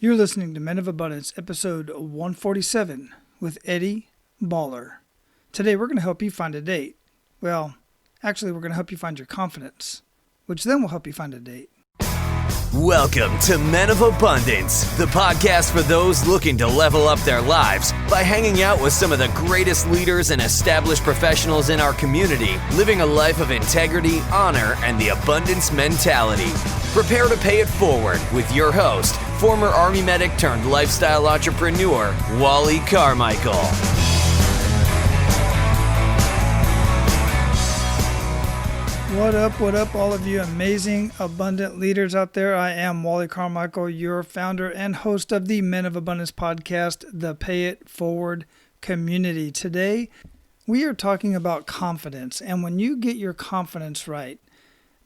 You're listening to Men of Abundance, episode 147 with Eddy Baller. Today we're going to help you find a date. Well, actually we're going to help you find your confidence, which then will help you find a date. Welcome to Men of Abundance, the podcast for those looking to level up their lives by hanging out with some of the greatest leaders and established professionals in our community, living a life of integrity, honor, and the abundance mentality. Prepare to pay it forward with your host, former Army medic turned lifestyle entrepreneur, Wally Carmichael. What up, all of you amazing, abundant leaders out there. I am Wally Carmichael, your founder and host of the Men of Abundance podcast, the Pay It Forward community. Today, we are talking about confidence. And when you get your confidence right,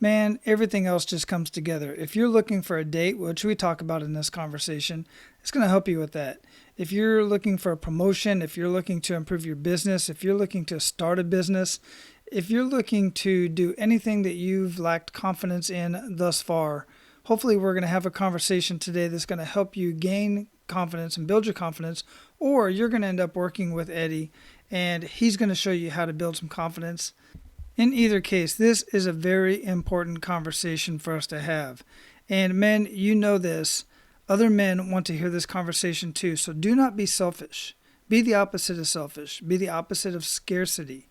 man, everything else just comes together. If you're looking for a date, which we talk about in this conversation, it's going to help you with that. If you're looking for a promotion, if you're looking to improve your business, if you're looking to start a business, if you're looking to do anything that you've lacked confidence in thus far, hopefully we're going to have a conversation today that's going to help you gain confidence and build your confidence, or you're going to end up working with Eddy and he's going to show you how to build some confidence. In either case, this is a very important conversation for us to have. And men, you know this. Other men want to hear this conversation too. So do not be selfish. Be the opposite of selfish. Be the opposite of scarcity.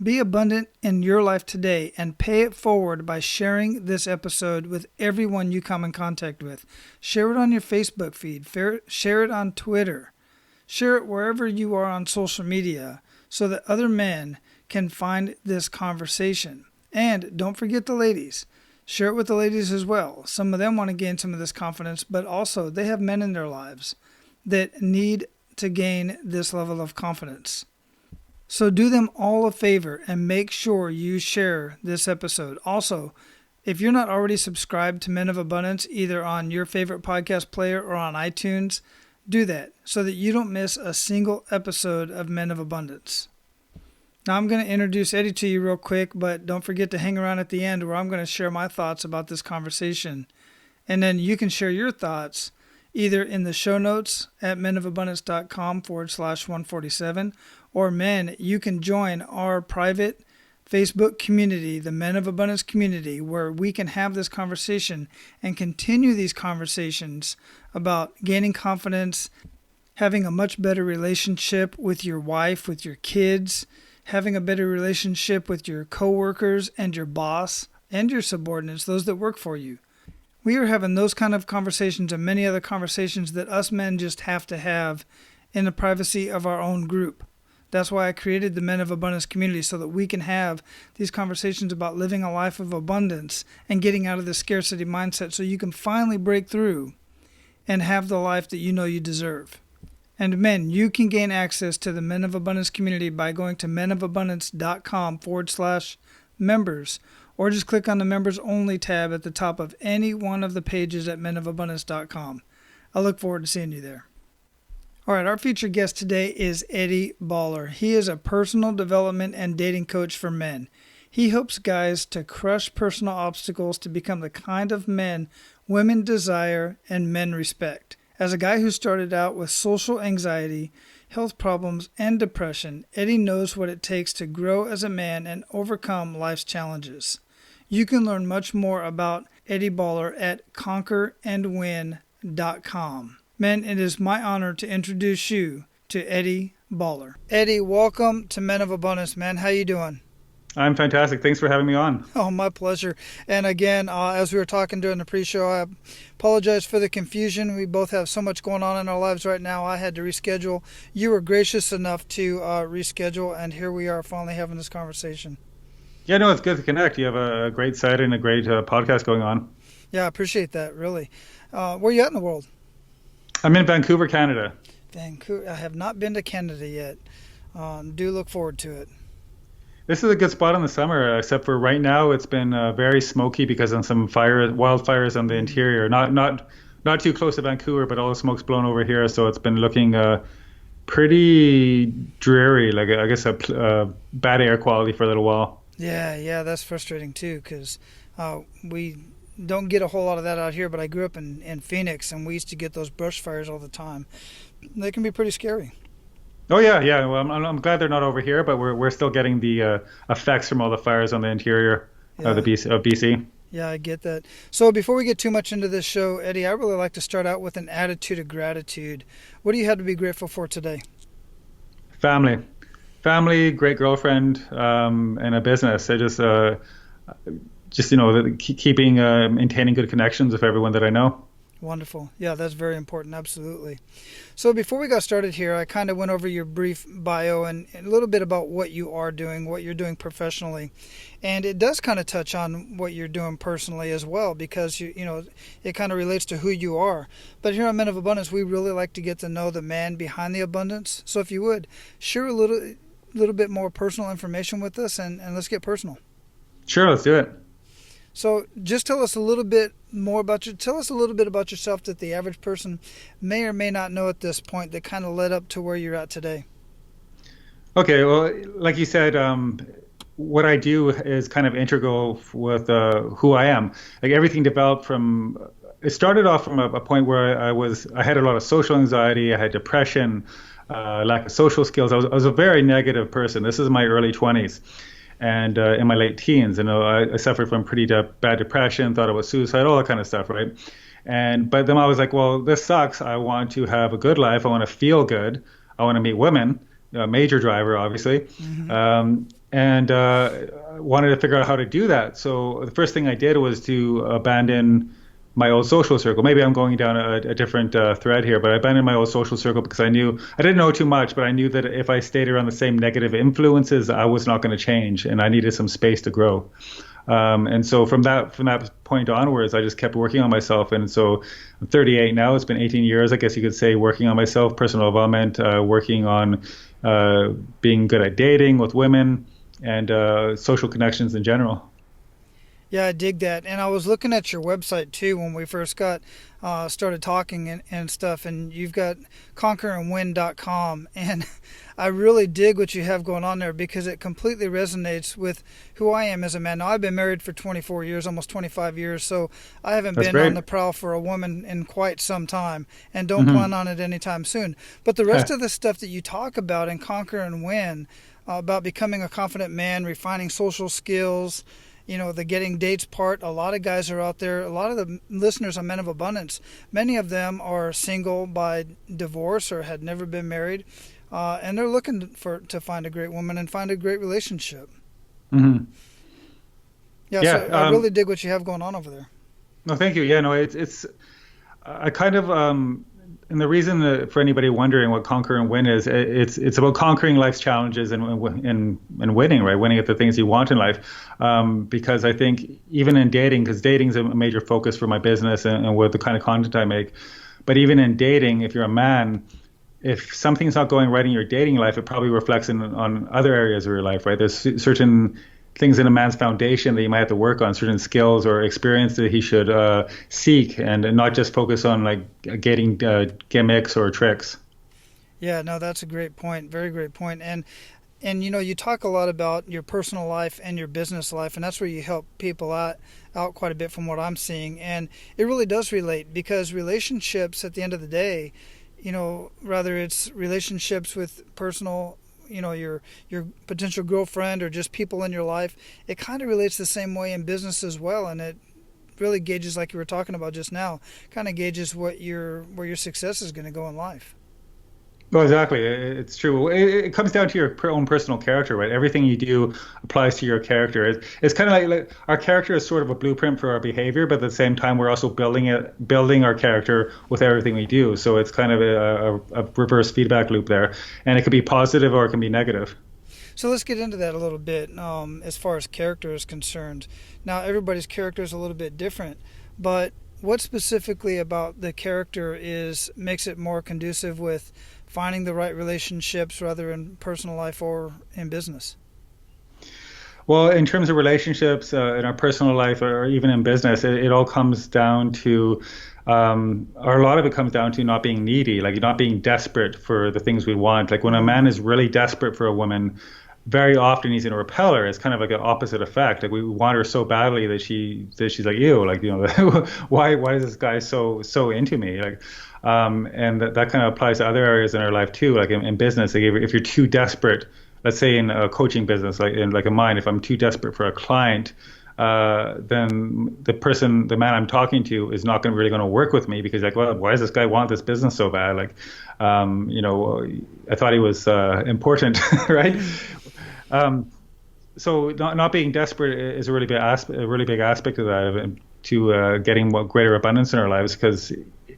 Be abundant in your life today and pay it forward by sharing this episode with everyone you come in contact with. Share it on your Facebook feed. Share it on Twitter. Share it wherever you are on social media so that other men can find this conversation. And don't forget the ladies. Share it with the ladies as well. Some of them want to gain some of this confidence, but also they have men in their lives that need to gain this level of confidence. So do them all a favor and make sure you share this episode. Also, if you're not already subscribed to Men of Abundance, either on your favorite podcast player or on iTunes, do that so that you don't miss a single episode of Men of Abundance. Now I'm going to introduce Eddy to you real quick, but don't forget to hang around at the end where I'm going to share my thoughts about this conversation. And then you can share your thoughts either in the show notes at menofabundance.com/147, or men, you can join our private Facebook community, the Men of Abundance community, where we can have this conversation and continue these conversations about gaining confidence, having a much better relationship with your wife, with your kids, having a better relationship with your coworkers and your boss and your subordinates, those that work for you. We are having those kind of conversations and many other conversations that us men just have to have in the privacy of our own group. That's why I created the Men of Abundance community, so that we can have these conversations about living a life of abundance and getting out of the scarcity mindset so you can finally break through and have the life that you know you deserve. And men, you can gain access to the Men of Abundance community by going to menofabundance.com/members, or just click on the members only tab at the top of any one of the pages at menofabundance.com. I look forward to seeing you there. All right, our featured guest today is Eddy Baller. He is a personal development and dating coach for men. He helps guys to crush personal obstacles to become the kind of men women desire and men respect. As a guy who started out with social anxiety, health problems, and depression, Eddy knows what it takes to grow as a man and overcome life's challenges. You can learn much more about Eddy Baller at conquerandwin.com. Men, it is my honor to introduce you to Eddy Baller. Eddy, welcome to Men of Abundance, man. How you doing? I'm fantastic. Thanks for having me on. Oh, my pleasure. And again, as we were talking during the pre-show, I apologize for the confusion. We both have so much going on in our lives right now. I had to reschedule. You were gracious enough to reschedule, and here we are finally having this conversation. Yeah, no, it's good to connect. You have a great site and a great podcast going on. Yeah, I appreciate that, really. Where are you at in the world? I'm in Vancouver, Canada. Vancouver. I have not been to Canada yet. Do look forward to it. This is a good spot in the summer, except for right now it's been very smoky because of some wildfires on the interior. Not too close to Vancouver, but all the smoke's blown over here, so it's been looking pretty dreary. Like I guess a bad air quality for a little while. Yeah, that's frustrating too, because we don't get a whole lot of that out here, but I grew up in Phoenix, and we used to get those brush fires all the time. They can be pretty scary. Oh yeah, yeah. Well, I'm glad they're not over here, but we're still getting the effects from all the fires on the interior of BC. Yeah, I get that. So before we get too much into this show, Eddie, I really like to start out with an attitude of gratitude. What do you have to be grateful for today? Family, great girlfriend, and a business. I just keeping maintaining good connections with everyone that I know. Wonderful. Yeah, that's very important. Absolutely. So before we got started here, I kind of went over your brief bio and a little bit about what you are doing, what you're doing professionally. And it does kind of touch on what you're doing personally as well, because it kind of relates to who you are. But here on Men of Abundance, we really like to get to know the man behind the abundance. So if you would, share a little bit more personal information with us, and let's get personal. Sure, let's do it. So just tell us a little bit about yourself that the average person may or may not know at this point that kind of led up to where you're at today. Okay, well, like you said, what I do is kind of integral with who I am. Like everything developed it started off from a point where I had a lot of social anxiety, I had depression, lack of social skills. I was a very negative person. This is my early 20s. And in my late teens, I suffered from pretty bad depression, thought about suicide, all that kind of stuff, right? But then I was like, well, this sucks. I want to have a good life. I want to feel good. I want to meet women, a major driver, obviously. Mm-hmm. I wanted to figure out how to do that. So the first thing I did was to abandon my old social circle. Maybe I'm going down a different thread here, but I abandoned my old social circle because I didn't know too much, but I knew that if I stayed around the same negative influences, I was not going to change, and I needed some space to grow. And so from that point onwards, I just kept working on myself. And so I'm 38 now. It's been 18 years, I guess you could say, working on myself, personal development, working on being good at dating with women and social connections in general. Yeah, I dig that. And I was looking at your website too when we first got started talking and stuff, and you've got conquerandwin.com, and I really dig what you have going on there because it completely resonates with who I am as a man. Now, I've been married for 24 years, almost 25 years, so I haven't been on the prowl for a woman in quite some time, and don't plan on it anytime soon. But the rest of the stuff that you talk about in Conquer and Win, about becoming a confident man, refining social skills, the getting dates part, a lot of guys are out there. A lot of the listeners on Men of Abundance, many of them are single by divorce or had never been married, and they're looking to find a great woman and find a great relationship. Mm-hmm. So I really dig what you have going on over there. No, thank you. Yeah, no, it's I kind of and the reason for anybody wondering what Conquer and Win is, it's about conquering life's challenges and winning, right? Winning at the things you want in life. Because I think even in dating, because dating is a major focus for my business and with the kind of content I make. But even in dating, if you're a man, if something's not going right in your dating life, it probably reflects on other areas of your life, right? There's certain things in a man's foundation that you might have to work on, certain skills or experience that he should seek, and not just focus on like getting gimmicks or tricks. Yeah, no, that's a great point. Very great point. And you talk a lot about your personal life and your business life, and that's where you help people out quite a bit from what I'm seeing. And it really does relate, because relationships at the end of the day, whether it's relationships with personal, your potential girlfriend or just people in your life, it kind of relates the same way in business as well. And it really gauges, like you were talking about just now, kind of gauges where your success is going to go in life. Well, exactly. It's true. It comes down to your own personal character, right? Everything you do applies to your character. It's kind of like our character is sort of a blueprint for our behavior, but at the same time, we're also building our character with everything we do. So it's kind of a reverse feedback loop there, and it could be positive or it can be negative. So let's get into that a little bit as far as character is concerned. Now, everybody's character is a little bit different, but what specifically about the character makes it more conducive with finding the right relationships, whether in personal life or in business? Well, in terms of relationships, in our personal life or even in business, it all comes down to, or a lot of it comes down to not being needy, like not being desperate for the things we want. Like when a man is really desperate for a woman, very often he's going to repel her. It's kind of like an opposite effect. Like we want her so badly that she's like, ew, like, why is this guy so into me? Like, and that kind of applies to other areas in our life too. Like in business, like if you're too desperate, let's say in a coaching business, like in mine, if I'm too desperate for a client, then the man I'm talking to is not really going to work with me because like, well, why does this guy want this business so bad? Like, I thought he was important, right? So not being desperate is a really big aspect of that, to getting greater abundance in our lives, because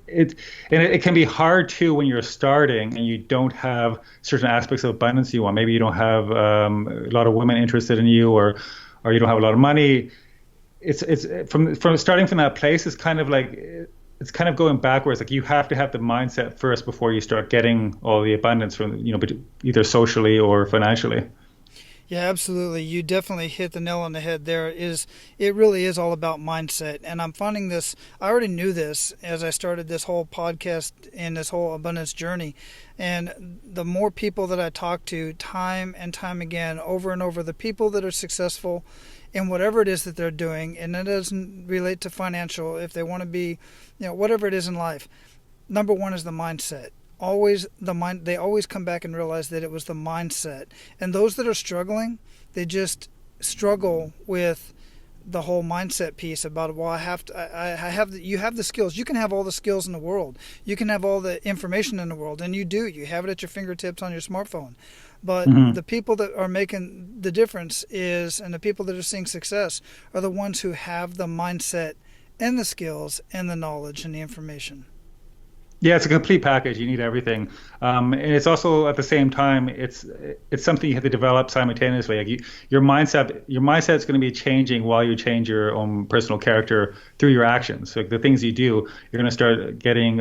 it can be hard too when you're starting and you don't have certain aspects of abundance you want. Maybe you don't have a lot of women interested in you, or you don't have a lot of money. It's from starting from that place. It's kind of going backwards. Like you have to have the mindset first before you start getting all the abundance from either socially or financially. Yeah, absolutely. You definitely hit the nail on the head there. It really is all about mindset. And I'm finding this, I already knew this as I started this whole podcast and this whole abundance journey. And the more people that I talk to time and time again, over and over, the people that are successful in whatever it is that they're doing, and it doesn't relate to financial, if they want to be, whatever it is in life, number one is the mindset. They always come back and realize that it was the mindset. And those that are struggling, they just struggle with the whole mindset piece about, well, you have the skills. You can have all the skills in the world. You can have all the information in the world, and you have it at your fingertips on your smartphone. But the people that are making the difference and the people that are seeing success are the ones who have the mindset and the skills and the knowledge and the information. Yeah, it's a complete package. You need everything, and it's also at the same time it's something you have to develop simultaneously. Like your mindset's going to be changing while you change your own personal character through your actions. So the things you do, you're going to start getting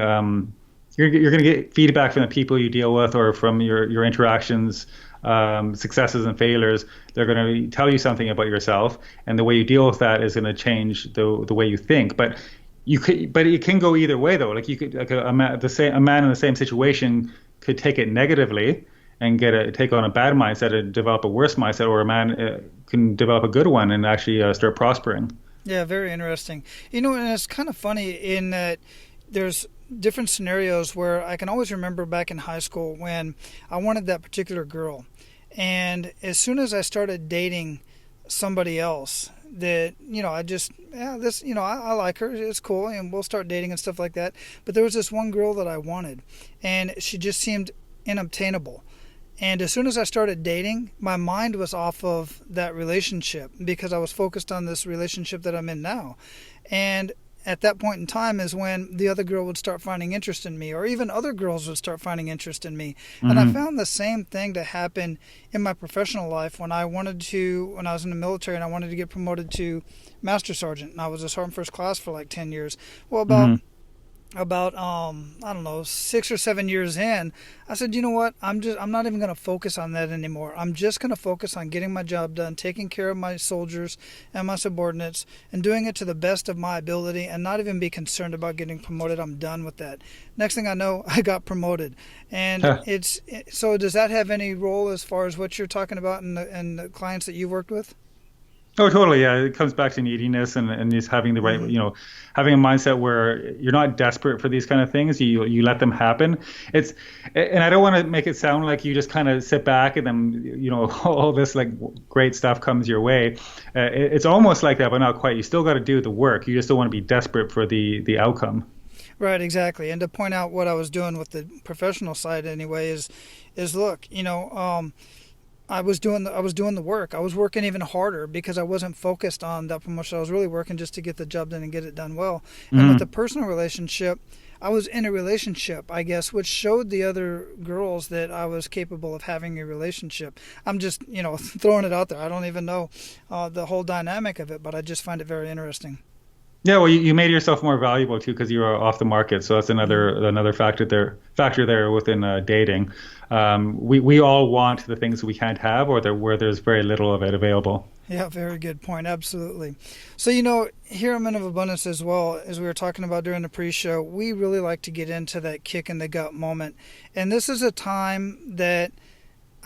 you're going to get feedback from the people you deal with or from your interactions, successes and failures. They're going to tell you something about yourself, and the way you deal with that is going to change the way you think. But it can go either way though. Like you could, like a man in the same situation could take it negatively and take on a bad mindset and develop a worse mindset, or a man can develop a good one and actually start prospering. Yeah, very interesting. And it's kind of funny in that there's different scenarios where I can always remember back in high school when I wanted that particular girl, and as soon as I started dating somebody else that I like her, it's cool, and we'll start dating and stuff like that, but there was this one girl that I wanted, and she just seemed unobtainable. And as soon as I started dating, my mind was off of that relationship because I was focused on this relationship that I'm in now. And at that point in time is when the other girl would start finding interest in me, or even other girls would start finding interest in me. And I found the same thing to happen in my professional life when I was in the military and I wanted to get promoted to Master Sergeant, and I was a Sergeant First Class for like 10 years. Well, about I don't know, 6 or 7 years in, I said, you know what, I'm not even going to focus on that anymore. I'm just going to focus on getting my job done, taking care of my soldiers and my subordinates, and doing it to the best of my ability, and not even be concerned about getting promoted. I'm done with that. Next thing I know, I got promoted. And so does that have any role as far as what you're talking about in the clients that you've worked with? Oh, totally. Yeah, it comes back to neediness and just having the right, having a mindset where you're not desperate for these kind of things. You let them happen. And I don't want to make it sound like you just kind of sit back and then, all this like great stuff comes your way. It's almost like that, but not quite. You still got to do the work. You just don't want to be desperate for the outcome. Right, exactly. And to point out what I was doing with the professional side anyway is look, I was doing the work. I was working even harder because I wasn't focused on that promotion. I was really working just to get the job done and get it done well. And with the personal relationship, I was in a relationship, I guess, which showed the other girls that I was capable of having a relationship. I'm just, throwing it out there. I don't even know the whole dynamic of it, but I just find it very interesting. Yeah, well, you made yourself more valuable too because you were off the market. So that's another factor there within dating. We all want the things we can't have, or where there's very little of it available. Yeah, very good point. Absolutely. So, here at Men of Abundance as well, as we were talking about during the pre-show, we really like to get into that kick in the gut moment. And this is a time that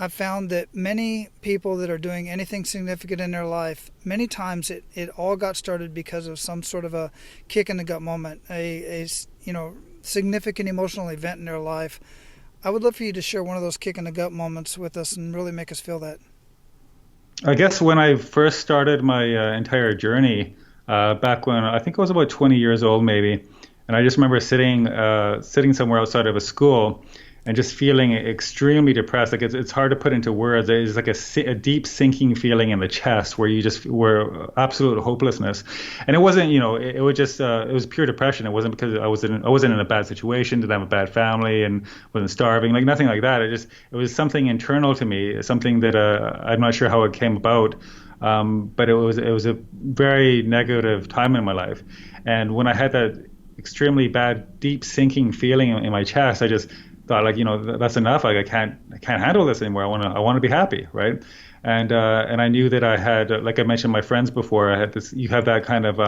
I've found that many people that are doing anything significant in their life, many times it all got started because of some sort of a kick in the gut moment, a significant emotional event in their life. I would love for you to share one of those kick in the gut moments with us and really make us feel that. I guess when I first started my entire journey, back when I think I was about 20 years old, maybe, and I just remember sitting somewhere outside of a school and just feeling extremely depressed. Like it's hard to put into words. There's like a deep sinking feeling in the chest where you just were absolute hopelessness. And it wasn't, it was just it was pure depression. It wasn't because I wasn't in a bad situation, didn't have a bad family, and wasn't starving, like nothing like that. It was something internal to me, something that I'm not sure how it came about. But it was a very negative time in my life. And when I had that extremely bad, deep sinking feeling in my chest, I just thought, like, that's enough. Like I can't handle this anymore. I want to be happy, right? And I knew that I had, like I mentioned, my friends before. I had this. You have that kind of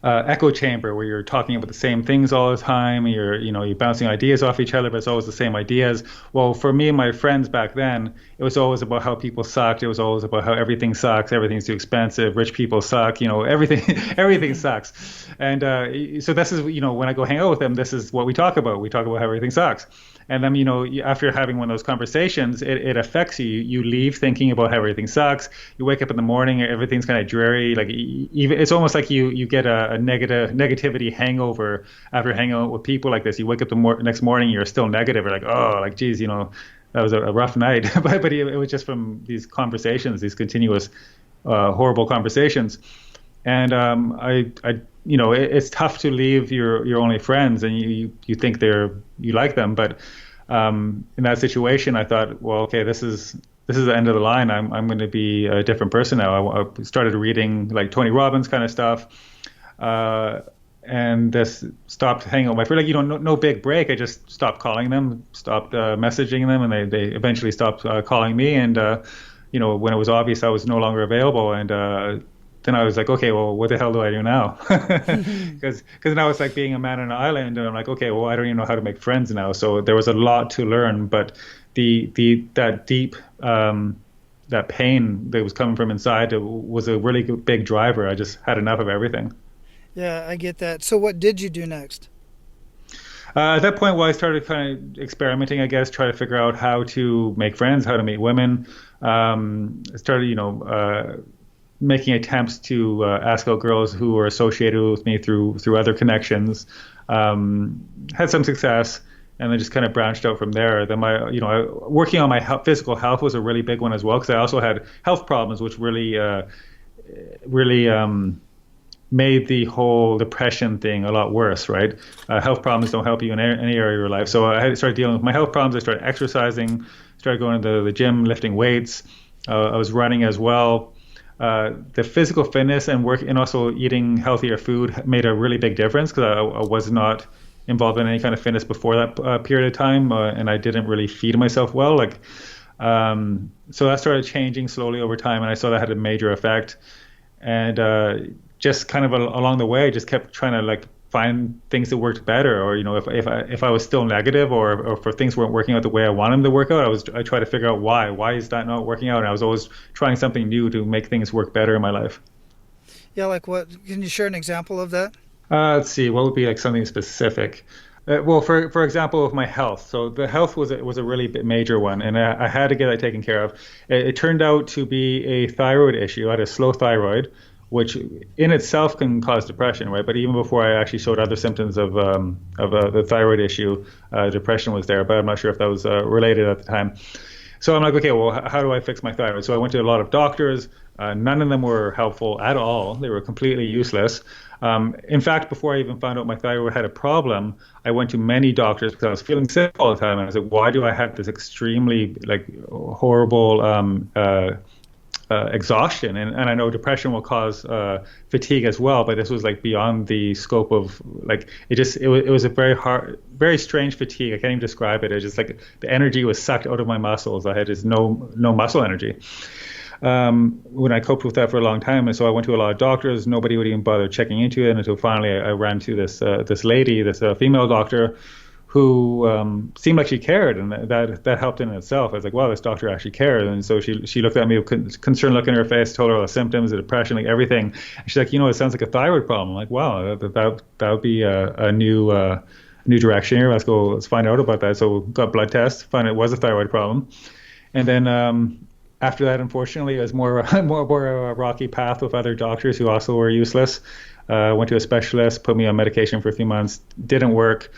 echo chamber where you're talking about the same things all the time. And you're bouncing ideas off each other, but it's always the same ideas. Well, for me and my friends back then, it was always about how people sucked. It was always about how everything sucks. Everything's too expensive. Rich people suck. Everything sucks. And so this is, when I go hang out with them, this is what we talk about. We talk about how everything sucks. And then, after having one of those conversations, it affects you. You leave thinking about how everything sucks. You wake up in the morning, everything's kind of dreary. Like even it's almost like you get a negativity hangover after hanging out with people like this. You wake up the next morning, you're still negative. You're like, oh, like, geez, that was a rough night. but it was just from these conversations, these continuous horrible conversations. And it's tough to leave your only friends, and you think you like them, but in that situation, I thought, well, okay, this is the end of the line. I'm going to be a different person now. I started reading like Tony Robbins kind of stuff, and this stopped hanging out with my friends. Like, no big break. I just stopped calling them, stopped messaging them, and they eventually stopped calling me. And when it was obvious I was no longer available, and then I was like, okay, well, what the hell do I do now? Because now it's like being a man on an island, and I'm like, okay, well, I don't even know how to make friends now. So there was a lot to learn, but that deep that pain that was coming from inside was a really big driver. I just had enough of everything. Yeah, I get that. So what did you do next? At that point, well, I started kind of experimenting, I guess, try to figure out how to make friends, how to meet women. I started, making attempts to ask out girls who were associated with me through other connections. Had some success, and then just kind of branched out from there. Then working on my physical health was a really big one as well, because I also had health problems, which really made the whole depression thing a lot worse, right? Health problems don't help you in any area of your life. So I started dealing with my health problems. I started exercising, started going to the gym, lifting weights. I was running as well. The physical fitness and work, and also eating healthier food, made a really big difference, because I was not involved in any kind of fitness before that period of time, and I didn't really feed myself well. So that started changing slowly over time, and I saw that had a major effect. And just kind of along the way, I just kept trying to find things that worked better, or if I was still negative, or if things weren't working out the way I wanted them to work out, I tried to figure out why is that not working out, and I was always trying something new to make things work better in my life. Yeah, like what? Can you share an example of that? Let's see, what would be something specific? Well, for example, with my health. So the health was a really major one, and I had to get that taken care of. It turned out to be a thyroid issue. I had a slow thyroid, which in itself can cause depression, right? But even before I actually showed other symptoms of the thyroid issue, depression was there, but I'm not sure if that was related at the time. So I'm like, okay, well, how do I fix my thyroid? So I went to a lot of doctors. None of them were helpful at all. They were completely useless. In fact, before I even found out my thyroid had a problem, I went to many doctors because I was feeling sick all the time. And I was like, why do I have this extremely horrible exhaustion, and I know depression will cause fatigue as well, but this was beyond the scope of it was a very strange fatigue. I can't even describe it. It's just the energy was sucked out of my muscles. I had just no muscle energy. When I coped with that for a long time, and so I went to a lot of doctors. Nobody would even bother checking into it until finally I ran to this lady, this female doctor, who seemed like she cared, and that helped in itself. I was like, wow, this doctor actually cared. And so she looked at me with concerned look in her face, told her all the symptoms, the depression, like everything. And she's like, it sounds like a thyroid problem. I'm like, wow, that would be a new direction here. Let's find out about that. So got blood tests, found it was a thyroid problem. And then after that, unfortunately, it was more a rocky path with other doctors who also were useless. Went to a specialist, put me on medication for a few months, didn't work.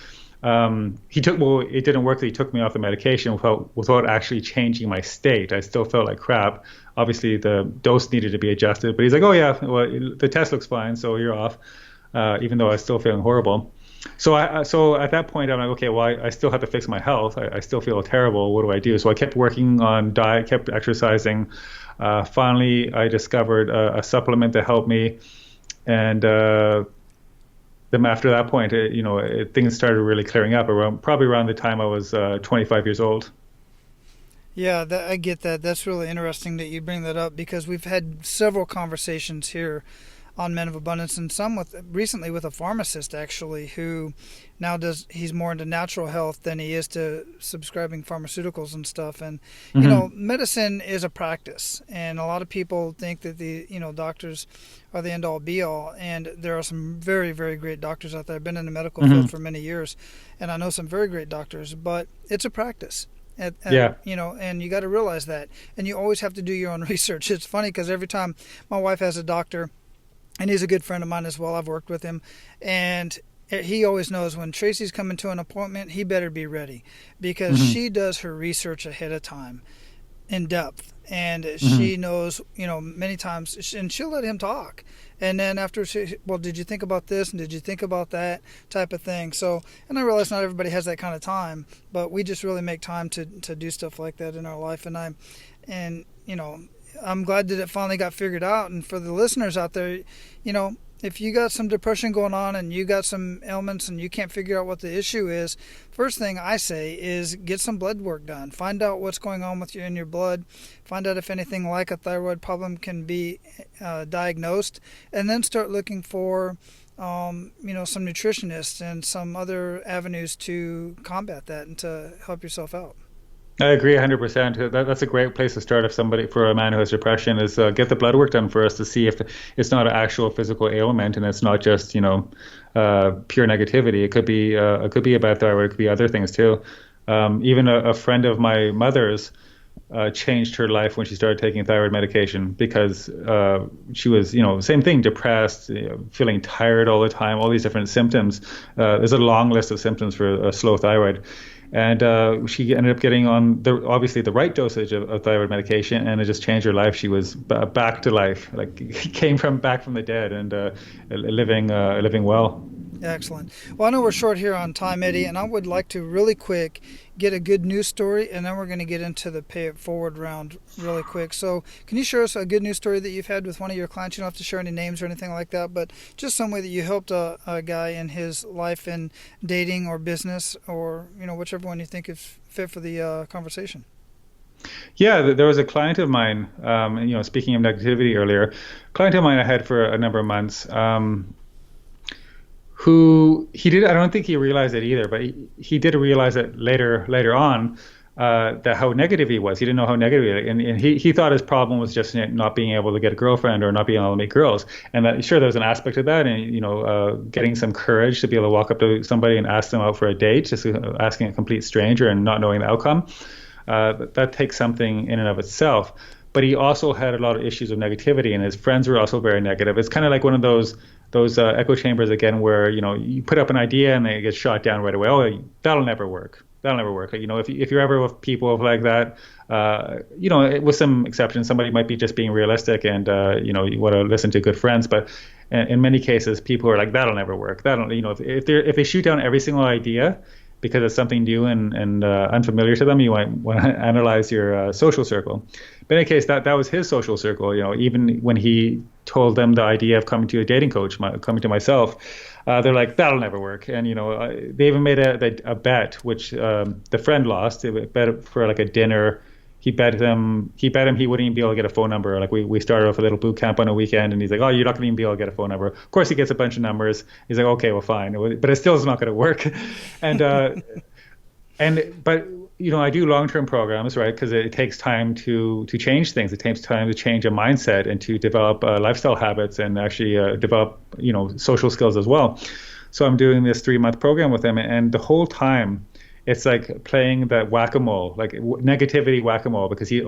It didn't work. He took me off the medication without actually changing my state. I still felt like crap. Obviously, the dose needed to be adjusted, but he's like, oh yeah, well, the test looks fine, so you're off. Even though I was still feeling horrible. So at that point, I'm like, okay, well, I still have to fix my health. I still feel terrible. What do I do? So I kept working on diet, kept exercising. Finally, I discovered a supplement to help me, and then after that point, things started really clearing up probably around the time I was 25 years old. Yeah, I get that. That's really interesting that you bring that up, because we've had several conversations here on Men of Abundance, and some recently with a pharmacist actually, who now he's more into natural health than he is to subscribing pharmaceuticals and stuff. And medicine is a practice, and a lot of people think that the doctors are the end all be all, and there are some very, very great doctors out there. I've been in the medical field for many years, and I know some very great doctors, but it's a practice. And you got to realize that, and you always have to do your own research. It's funny because every time my wife has a doctor, and he's a good friend of mine as well, I've worked with him, and he always knows when Tracy's coming to an appointment, he better be ready, because she does her research ahead of time in depth, and she knows, many times, and she'll let him talk. And then after, did you think about this, and did you think about that type of thing? So, and I realize not everybody has that kind of time, but we just really make time to do stuff like that in our life. I'm glad that it finally got figured out. And for the listeners out there, if you got some depression going on and you got some ailments and you can't figure out what the issue is, first thing I say is get some blood work done. Find out what's going on with you in your blood. Find out if anything like a thyroid problem can be diagnosed, and then start looking for some nutritionists and some other avenues to combat that and to help yourself out. I agree 100%. That's a great place to start for a man who has depression, is get the blood work done for us to see if it's not an actual physical ailment, and it's not just pure negativity. It could be a bad thyroid. It could be other things too. Even a friend of my mother's changed her life when she started taking thyroid medication, because she was same thing, depressed, feeling tired all the time, all these different symptoms. There's a long list of symptoms for a slow thyroid. And she ended up getting on obviously the right dosage of thyroid medication, and it just changed her life. She was back to life, came back from the dead, and living well. Excellent. Well, I know we're short here on time, Eddy, and I would like to really quick get a good news story, and then we're going to get into the pay it forward round really quick. So can you share us a good news story that you've had with one of your clients? You don't have to share any names or anything like that, but just some way that you helped a guy in his life in dating or business, or whichever one you think is fit for the conversation. Yeah, there was a client of mine, speaking of negativity earlier, a client of mine I had for a number of months, who I don't think he realized it either, but he did realize it later on, that how negative he was. He didn't know how negative and he thought his problem was just not being able to get a girlfriend or not being able to meet girls. And that, sure, there was an aspect of that, and getting some courage to be able to walk up to somebody and ask them out for a date, just asking a complete stranger and not knowing the outcome. That takes something in and of itself. But he also had a lot of issues of negativity, and his friends were also very negative. It's kind of like one of those echo chambers again, where you put up an idea and it gets shot down right away. Oh, that'll never work. If you're ever with people like that, with some exceptions, somebody might be just being realistic, and you want to listen to good friends. But in many cases, people are like, that'll never work. If they shoot down every single idea because it's something new and unfamiliar to them, you might want to analyze your social circle. But in any case, that was his social circle. Even when he told them the idea of coming to a dating coach, coming to myself, they're like, that'll never work. And they even made a bet, which the friend lost. They bet for like a dinner. he bet him he wouldn't even be able to get a phone number. Like we started off a little boot camp on a weekend, and he's like, oh, you're not going to even be able to get a phone number. Of course, he gets a bunch of numbers. He's like, okay, well, fine, but it still is not going to work. And but I do long-term programs, right? Because it takes time to change things. It takes time to change a mindset and to develop lifestyle habits and actually develop social skills as well. So I'm doing this 3-month program with him, and the whole time it's like playing that whack-a-mole, like negativity whack-a-mole, because he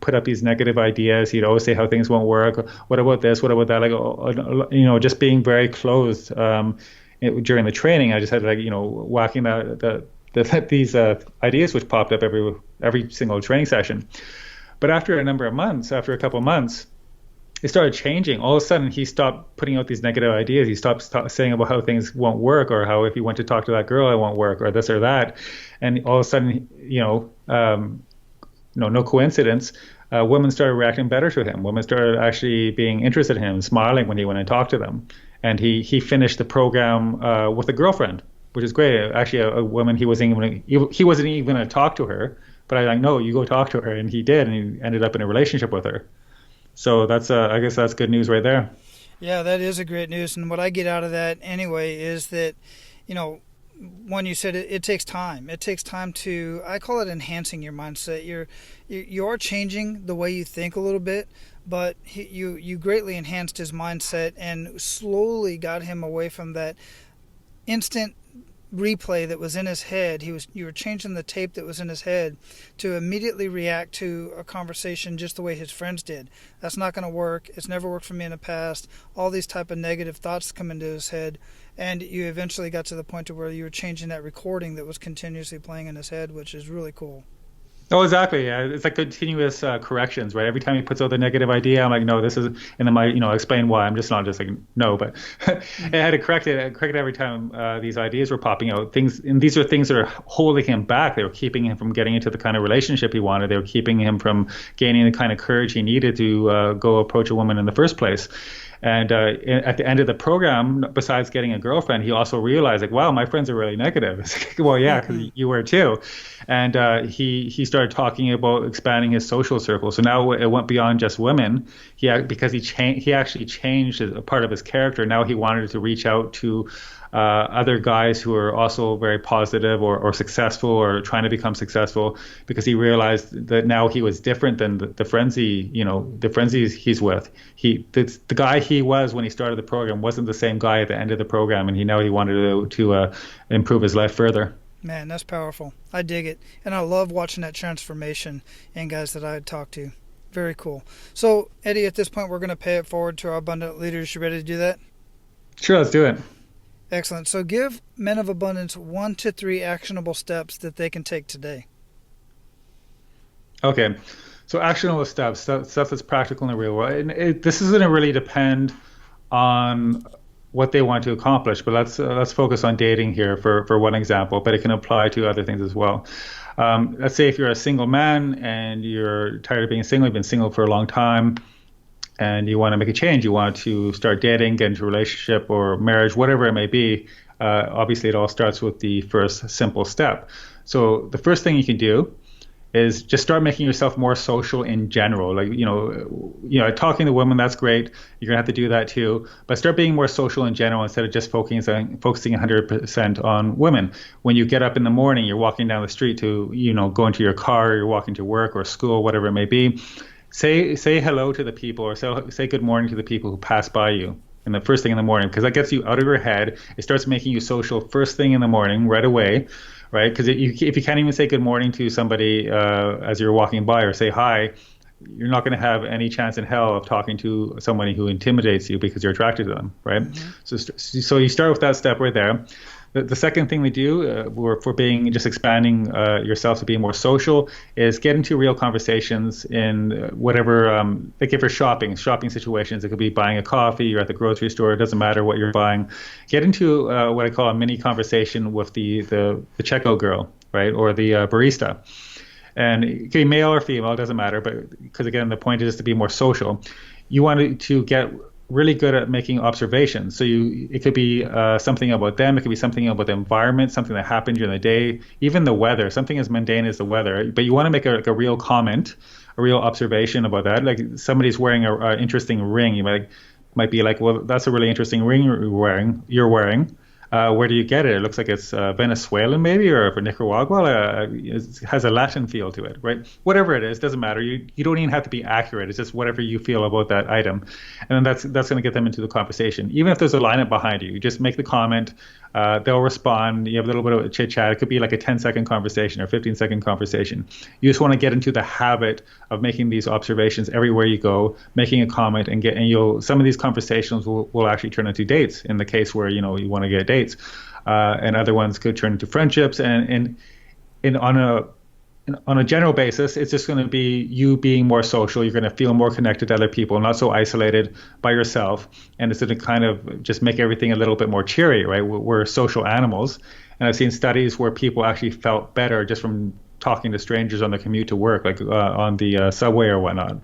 put up these negative ideas. He'd always say how things won't work. What about this? What about that? Like, just being very closed. During the training, I just had whacking these ideas which popped up every single training session. But after a couple of months, it started changing. All of a sudden, he stopped putting out these negative ideas. He stopped saying about how things won't work, or how if he went to talk to that girl, it won't work, or this or that. And all of a sudden, no coincidence, women started reacting better to him. Women started actually being interested in him, smiling when he went and talked to them. And he finished the program with a girlfriend, which is great. Actually, a woman he wasn't even going to talk to her, but I like, no, you go talk to her, and he did, and he ended up in a relationship with her. So that's I guess that's good news right there. Yeah, that is a great news. And what I get out of that anyway is that, when you said it takes time. It takes time to, I call it enhancing your mindset. You're changing the way you think a little bit, but you greatly enhanced his mindset and slowly got him away from that instant replay that was in his head. You were changing the tape that was in his head to immediately react to a conversation just the way his friends did. That's not going to work. It's never worked for me in the past. All these type of negative thoughts come into his head, and you eventually got to the point to where you were changing that recording that was continuously playing in his head, which is really cool. Oh, exactly. Yeah. It's like continuous corrections, right? Every time he puts out the negative idea, I'm like, no, this is, and then I explain why. I'm just not just like, no, but I had to correct it every time these ideas were popping out. And these are things that are holding him back. They were keeping him from getting into the kind of relationship he wanted. They were keeping him from gaining the kind of courage he needed to go approach a woman in the first place. And at the end of the program, besides getting a girlfriend, he also realized, like, wow, my friends are really negative. It's like, well, yeah, because you were too. And he started talking about expanding his social circle. So now it went beyond just women. Because he actually changed a part of his character. Now he wanted to reach out to other guys who are also very positive or successful or trying to become successful, because he realized that now he was different than the friends he's with. The guy he was when he started the program wasn't the same guy at the end of the program, and he wanted to improve his life further. Man, that's powerful. I dig it. And I love watching that transformation in guys that I talk to. Very cool. So, Eddie, at this point, we're going to pay it forward to our abundant leaders. You ready to do that? Sure, let's do it. Excellent. So give Men of Abundance 1 to 3 actionable steps that they can take today. Okay. So actionable steps, stuff that's practical in the real world. And this is going to really depend on what they want to accomplish. But let's focus on dating here for one example, but it can apply to other things as well. Let's say if you're a single man and you're tired of being single, you've been single for a long time, and you want to make a change, you want to start dating, get into a relationship or marriage, whatever it may be. Obviously, it all starts with the first simple step. So the first thing you can do is just start making yourself more social in general. Like, talking to women, that's great. You're gonna have to do that too. But start being more social in general instead of just focusing 100% on women. When you get up in the morning, you're walking down the street to, go into your car, or you're walking to work or school, whatever it may be. Say hello to the people, or say good morning to the people who pass by you in the first thing in the morning, because that gets you out of your head. It starts making you social first thing in the morning, right away, right? Because if you can't even say good morning to somebody as you're walking by, or say hi, you're not going to have any chance in hell of talking to somebody who intimidates you because you're attracted to them, right? Mm-hmm. So you start with that step right there. The second thing we do for being just expanding yourself to be more social is get into real conversations in whatever, like if you're shopping situations. It could be buying a coffee, you're at the grocery store, it doesn't matter what you're buying. Get into what I call a mini conversation with the checkout girl, right, or the barista. And it can be male or female, it doesn't matter, but because again, the point is to be more social. You want to get really good at making observations. So it could be something about them, it could be something about the environment, something that happened during the day, even the weather, something as mundane as the weather. But you want to make like a real comment, a real observation about that. Like somebody's wearing a interesting ring, you might be like, well, that's a really interesting ring you're wearing. Where do you get it? It looks like it's Venezuelan maybe, or Nicaragua. It has a Latin feel to it, right? Whatever it is, doesn't matter. You don't even have to be accurate. It's just whatever you feel about that item, and then that's going to get them into the conversation. Even if there's a lineup behind you, you just make the comment. They'll respond. You have a little bit of a chit chat. It could be like a 10-second conversation or 15-second conversation. You just want to get into the habit of making these observations everywhere you go, making a comment, and some of these conversations will actually turn into dates in the case where you want to get dates, and other ones could turn into friendships. And on a general basis, it's just going to be you being more social. You're going to feel more connected to other people, not so isolated by yourself. And it's going to kind of just make everything a little bit more cheery, right? We're social animals. And I've seen studies where people actually felt better just from talking to strangers on the commute to work, like on the subway or whatnot,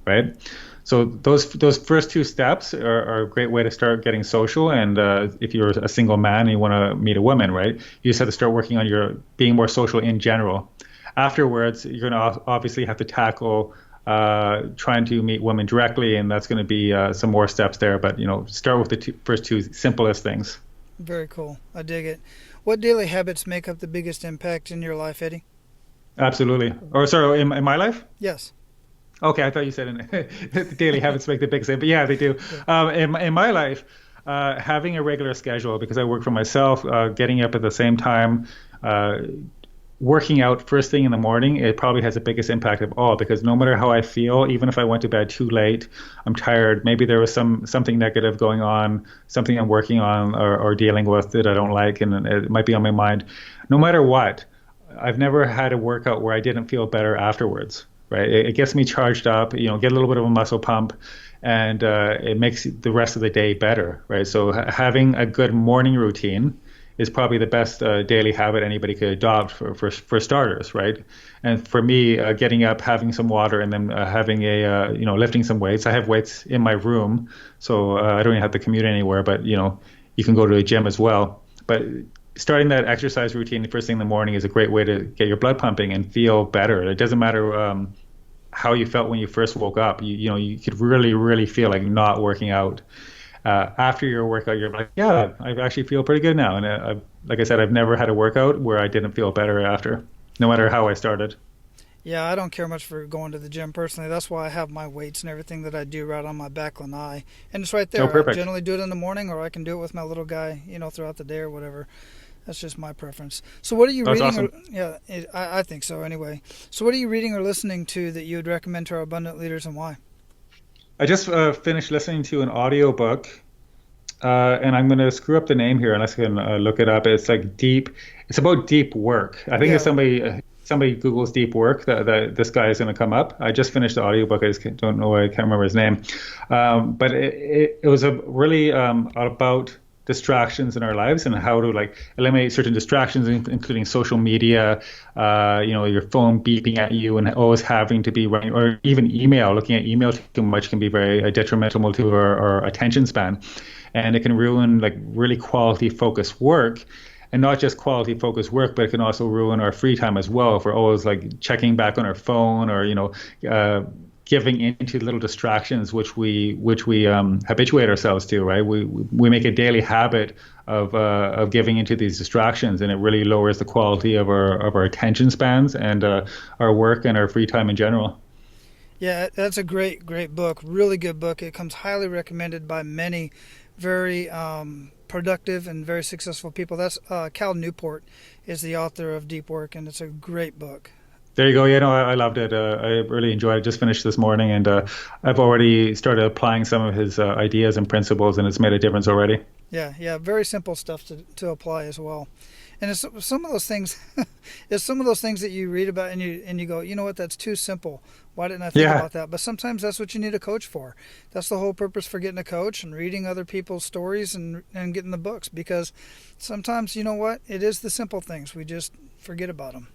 right? So those first two steps are a great way to start getting social. And if you're a single man and you want to meet a woman, right, you just have to start working on your being more social in general. Afterwards, you're going to obviously have to tackle trying to meet women directly, and that's going to be some more steps there. But start with the first two simplest things. Very cool. I dig it. What daily habits make up the biggest impact in your life, Eddy? Absolutely. Or sorry, in my life? Yes. Okay, I thought you said the daily habits make the biggest impact. But yeah, they do. Yeah. In my life, having a regular schedule, because I work for myself, getting up at the same time, working out first thing in the morning, it probably has the biggest impact of all, because no matter how I feel, even if I went to bed too late, I'm tired, maybe there was something negative going on, something I'm working on or dealing with that I don't like, and it might be on my mind. No matter what, I've never had a workout where I didn't feel better afterwards, right? It gets me charged up, get a little bit of a muscle pump, and it makes the rest of the day better, right? So having a good morning routine is probably the best daily habit anybody could adopt for starters, right? And for me, getting up, having some water, and then having lifting some weights. I have weights in my room, so I don't even have to commute anywhere. But you can go to a gym as well. But starting that exercise routine first thing in the morning is a great way to get your blood pumping and feel better. It doesn't matter how you felt when you first woke up. You could really, really feel like not working out. After your workout, you're like, yeah, I actually feel pretty good now. And like I said, I've never had a workout where I didn't feel better after, no matter how I started. Yeah, I don't care much for going to the gym personally. That's why I have my weights and everything that I do right on my back lanai. And it's right there. Oh, perfect. I generally do it in the morning, or I can do it with my little guy, throughout the day or whatever. That's just my preference. So what are you reading? Awesome. I think so anyway. So what are you reading or listening to that you would recommend to our abundant leaders, and why? I just finished listening to an audiobook, and I'm going to screw up the name here unless I can look it up. It's like it's about deep work. I think if somebody Googles deep work, that this guy is going to come up. I just finished the audiobook. I just don't know. I can't remember his name. But it was a really about distractions in our lives and how to eliminate certain distractions, including social media, your phone beeping at you and always having to be running, or even email. Looking at email too much can be very detrimental to our attention span, and it can ruin really quality focused work. And not just quality focused work, but it can also ruin our free time as well if we're always checking back on our phone or giving into little distractions which we habituate ourselves to, right? We make a daily habit of giving into these distractions, and it really lowers the quality of our attention spans and our work and our free time in general. Yeah, that's a great book, really good book. It comes highly recommended by many very productive and very successful people. That's Cal Newport is the author of Deep Work, and it's a great book. There you go. I loved it. I really enjoyed it. Just finished this morning, and I've already started applying some of his ideas and principles, and it's made a difference already. Yeah, very simple stuff to apply as well. And it's some of those things. It's some of those things that you read about and you go, you know what? That's too simple. Why didn't I think about that? But sometimes that's what you need a coach for. That's the whole purpose for getting a coach and reading other people's stories and getting the books, because sometimes, you know what? It is the simple things. We just forget about them.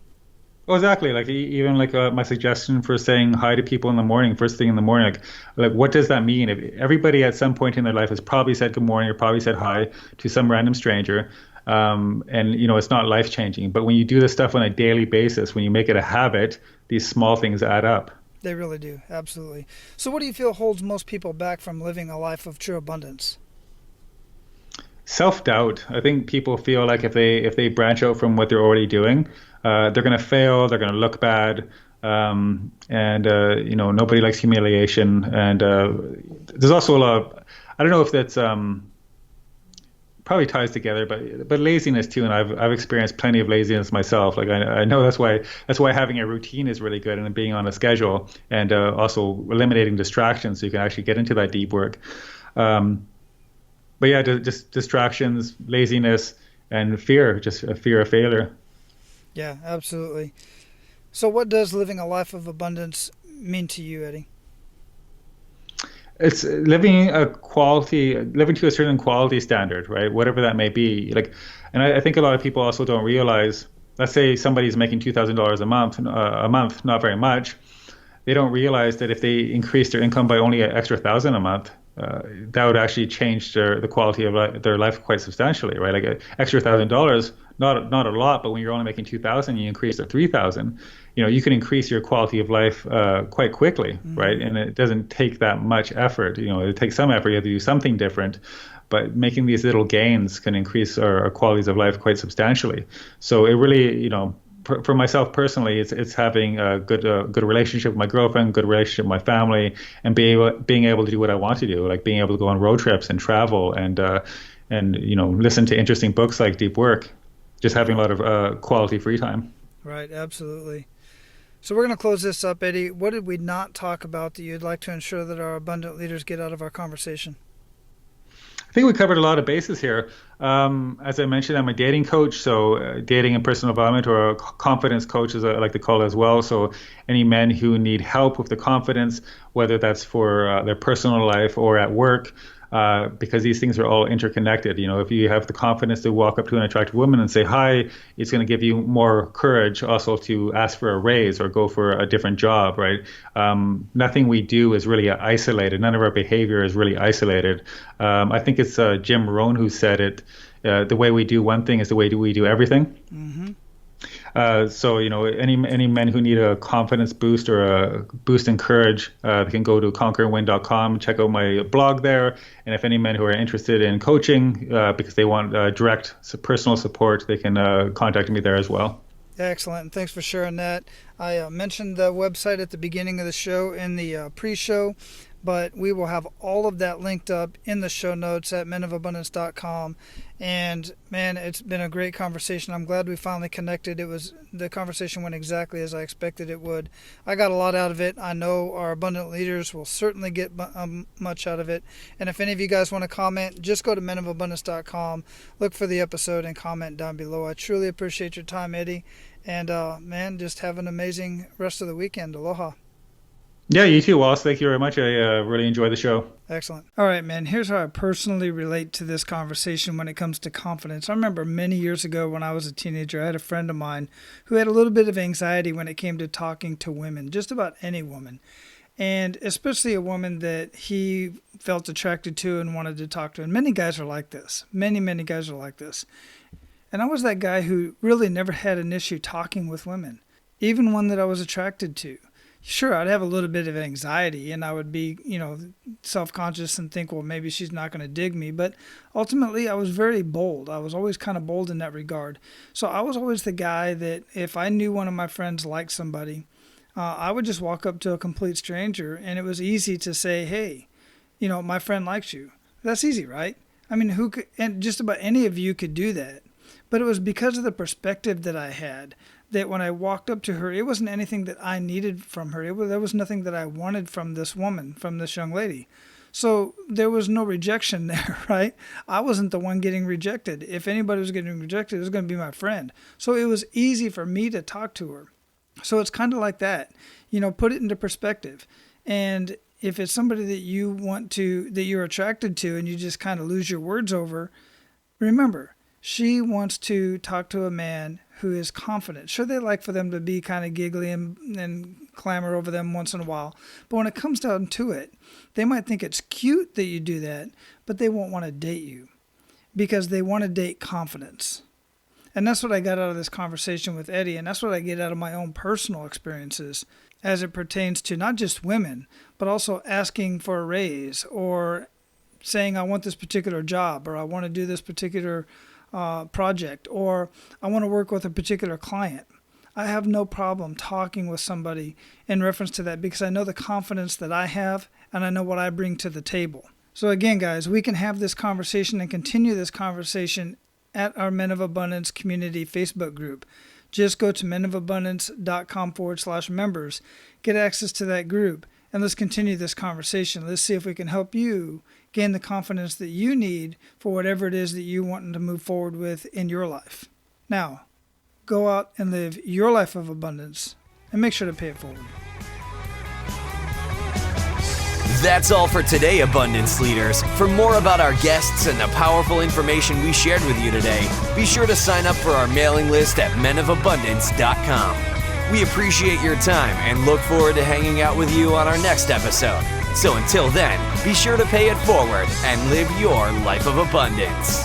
Oh, exactly. Like even like my suggestion for saying hi to people in the morning, first thing in the morning, like what does that mean? If everybody at some point in their life has probably said good morning or probably said hi to some random stranger, and it's not life changing. But when you do this stuff on a daily basis, when you make it a habit, these small things add up. They really do. Absolutely. So what do you feel holds most people back from living a life of true abundance? Self-doubt. I think people feel like if they branch out from what they're already doing, they're going to fail. They're going to look bad, and nobody likes humiliation. And there's also a lot of, I don't know if that's probably ties together, but laziness too. And I've experienced plenty of laziness myself. Like I know that's why having a routine is really good and being on a schedule and also eliminating distractions so you can actually get into that deep work. Um, but yeah, just distractions, laziness, and fear, just a fear of failure. Yeah, absolutely. So what does living a life of abundance mean to you, Eddie? It's living to a certain quality standard, right? Whatever that may be. Like, and I think a lot of people also don't realize. Let's say somebody's making $2,000 a month, not very much. They don't realize that if they increase their income by only an extra thousand a month, that would actually change the quality of their life quite substantially, right? Like an extra $1,000, not a lot, but when you're only making 2,000, you increase to 3,000. You can increase your quality of life quite quickly, right? And it doesn't take that much effort. It takes some effort. You have to do something different, but making these little gains can increase our qualities of life quite substantially. So it really, for myself personally, it's having a good relationship with my girlfriend, good relationship with my family, and being able to do what I want to do, like being able to go on road trips and travel and listen to interesting books like Deep Work, just having a lot of quality free time. Right, absolutely. So we're going to close this up, Eddie. What did we not talk about that you'd like to ensure that our abundant leaders get out of our conversation? I think we covered a lot of bases here. As I mentioned, I'm a dating coach, so dating and personal development, or a confidence coach, as I like to call it as well. So any men who need help with the confidence, whether that's for their personal life or at work, because these things are all interconnected. If you have the confidence to walk up to an attractive woman and say hi, it's going to give you more courage also to ask for a raise or go for a different job, right? Nothing we do is really isolated. None of our behavior is really isolated. I think it's Jim Rohn who said it. The way we do one thing is the way we do everything. Mm-hmm. So any men who need a confidence boost or a boost in courage, they can go to conquerandwin.com, check out my blog there. And if any men who are interested in coaching because they want direct personal support, they can contact me there as well. Excellent. And thanks for sharing that. I mentioned the website at the beginning of the show in the pre-show, but we will have all of that linked up in the show notes at menofabundance.com. And man, it's been a great conversation. I'm glad we finally connected. The conversation went exactly as I expected it would. I got a lot out of it. I know our abundant leaders will certainly get much out of it. And if any of you guys want to comment, just go to menofabundance.com, look for the episode, and comment down below. I truly appreciate your time, Eddie. And man, just have an amazing rest of the weekend. Aloha. Yeah, you too, Wallace. Thank you very much. I really enjoyed the show. Excellent. All right, man. Here's how I personally relate to this conversation when it comes to confidence. I remember many years ago when I was a teenager, I had a friend of mine who had a little bit of anxiety when it came to talking to women, just about any woman. And especially a woman that he felt attracted to and wanted to talk to. And many guys are like this. Many guys are like this. And I was that guy who really never had an issue talking with women, even one that I was attracted to. Sure, I'd have a little bit of anxiety and I would be, self-conscious and think, well, maybe she's not going to dig me. But ultimately, I was very bold. I was always kind of bold in that regard. So I was always the guy that if I knew one of my friends liked somebody, I would just walk up to a complete stranger and it was easy to say, hey, my friend likes you. That's easy, right? I mean, who could, and just about any of you could do that. But it was because of the perspective that I had that when I walked up to her, it wasn't anything that I needed from her. There was nothing that I wanted from this woman, from this young lady. So there was no rejection there, right? I wasn't the one getting rejected. If anybody was getting rejected, it was going to be my friend. So it was easy for me to talk to her. So it's kind of like that, put it into perspective. And if it's somebody that you're attracted to and you just kind of lose your words over, remember, she wants to talk to a man who is confident. Sure, they like for them to be kind of giggly and clamor over them once in a while. But when it comes down to it, they might think it's cute that you do that, but they won't want to date you because they want to date confidence. And that's what I got out of this conversation with Eddy, and that's what I get out of my own personal experiences as it pertains to not just women, but also asking for a raise or saying I want this particular job, or I want to do this particular project, or I want to work with a particular client. I have no problem talking with somebody in reference to that because I know the confidence that I have and I know what I bring to the table. So again, guys, we can have this conversation and continue this conversation at our Men of Abundance community Facebook group. Just go to menofabundance.com/members, get access to that group, and let's continue this conversation. Let's see if we can help you gain the confidence that you need for whatever it is that you want to move forward with in your life. Now, go out and live your life of abundance and make sure to pay it forward. That's all for today, Abundance Leaders. For more about our guests and the powerful information we shared with you today, be sure to sign up for our mailing list at menofabundance.com. We appreciate your time and look forward to hanging out with you on our next episode. So until then, be sure to pay it forward and live your life of abundance.